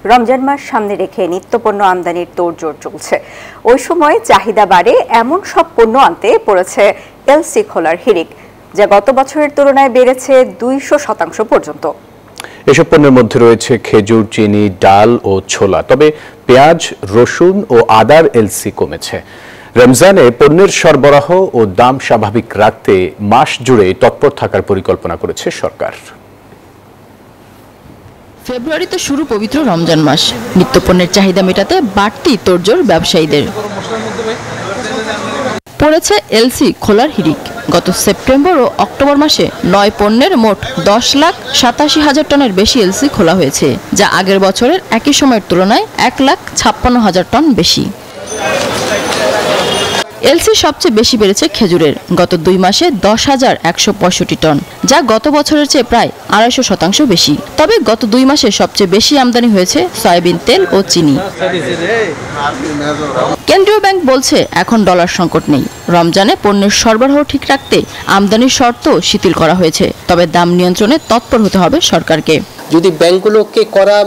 রমজান মাস সামনে রেখে নিত্যপণ্য আমদানির তোড়জোড় চলছে। ওই সময় চাহিদা বাড়ে এমন সব পণ্য আনতে পড়েছে এলসি খোলার হিড়িক, যা গত বছরের তুলনায় বেড়েছে 200% পর্যন্ত। এসব পণ্যের মধ্যে রয়েছে খেজুর, চিনি, ডাল ও ছোলা। তবে পেঁয়াজ, রসুন ও আদার এলসি কমেছে। রমজানে পণ্যের সরবরাহ ও দাম স্বাভাবিক রাখতে মাস জুড়ে তৎপর থাকার পরিকল্পনা করেছে সরকার। ফেব্রুয়ারিতে শুরু পবিত্র রমজান মাস। নিত্যপণ্যের চাহিদা মেটাতে বাড়তি তোড়জোড় ব্যবসায়ীদের। পড়েছে এলসি খোলার হিড়িক। গত সেপ্টেম্বর ও অক্টোবর মাসে 9 পণ্যের মোট 10,87,000 টনের বেশি এলসি খোলা হয়েছে, যা আগের বছরের একই সময়ের তুলনায় 1,56,000 টন বেশি। এলসি সবচেয়ে বেশি বেড়েছে খেজুরের, গত 2 মাসে 10,165 টন, যা গত বছরের চেয়ে প্রায় 250% বেশি। তবে গত 2 মাসে সবচেয়ে বেশি আমদানি হয়েছে সয়াবিন তেল ও চিনি। কেন্দ্রীয় ব্যাংক বলছে এখন ডলার সংকট নেই। রমজানে পণ্যের সরবরাহ ঠিক রাখতে আমদানির শর্ত শিথিল করা হয়েছে। তবে দাম নিয়ন্ত্রণে তৎপর হতে হবে সরকারকে। যদি ব্যাংকগুলোকে করা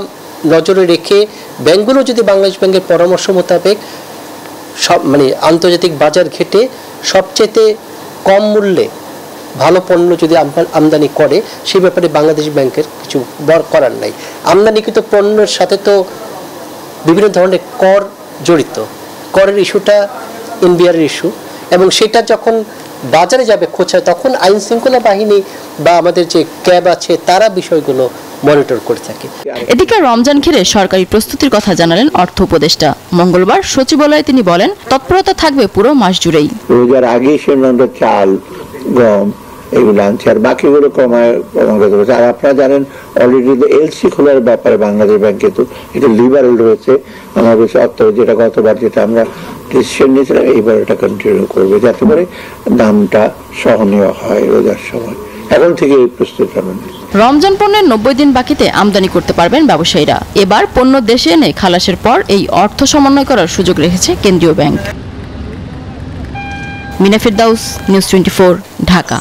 নজরে রেখে ব্যাংকগুলো যদি বাংলাদেশ ব্যাংকের পরামর্শ মোতাবেক আন্তর্জাতিক বাজার ঘেটে সবচেয়ে কম মূল্যে ভালো পণ্য যদি আমদানি করে, সেই ব্যাপারে বাংলাদেশ ব্যাংকের কিছু করার নাই। আমদানিকৃত পণ্যের সাথে তো বিভিন্ন ধরনের কর জড়িত। করের ইস্যুটা এনবিআরের ইস্যু, এবং সেটা যখন বাজারে যাবে খোঁচায়, তখন আইন শৃঙ্খলা বাহিনী বা আমাদের যে ক্যাব আছে তারা বিষয়গুলো মনিটর করে থাকে। এদিকে রমজান ঘিরে সরকারি প্রস্তুতির কথা জানালেন অর্থ উপদেষ্টা। মঙ্গলবার সচিবালয়ে তিনি বলেন, তৎপরতা থাকবে পুরো মাস জুড়েই। রোজার আগে আমরা চাল, গম এগুলো আনছি, আর বাকিগুলো ক্রমাগত হচ্ছে। আর আপনারা জানেন অলরেডি এলসি খোলার ব্যাপারে বাংলাদেশ ব্যাংকে তো এটা লিবারেল রয়েছে। আমার কাছে অর্থ যেটা গতবার যেটা আমরা ডিসিশন নিয়েছিলাম, এইবার এটা কন্টিনিউ করবে, যাতে করে দামটা সহনীয় হয় রোজার সময়। এখন থেকে এই প্রস্তুত হবেন। রমজান পণ্যের 90 দিন বাকিতে আমদানি করতে পারবেন ব্যবসায়ীরা। এবার পণ্য দেশে এনে খালাসের পর এই অর্থ সমন্বয় করার সুযোগ রেখেছে কেন্দ্রীয় ব্যাংক। মিনা ফেরদাউস, নিউজ 24, ঢাকা।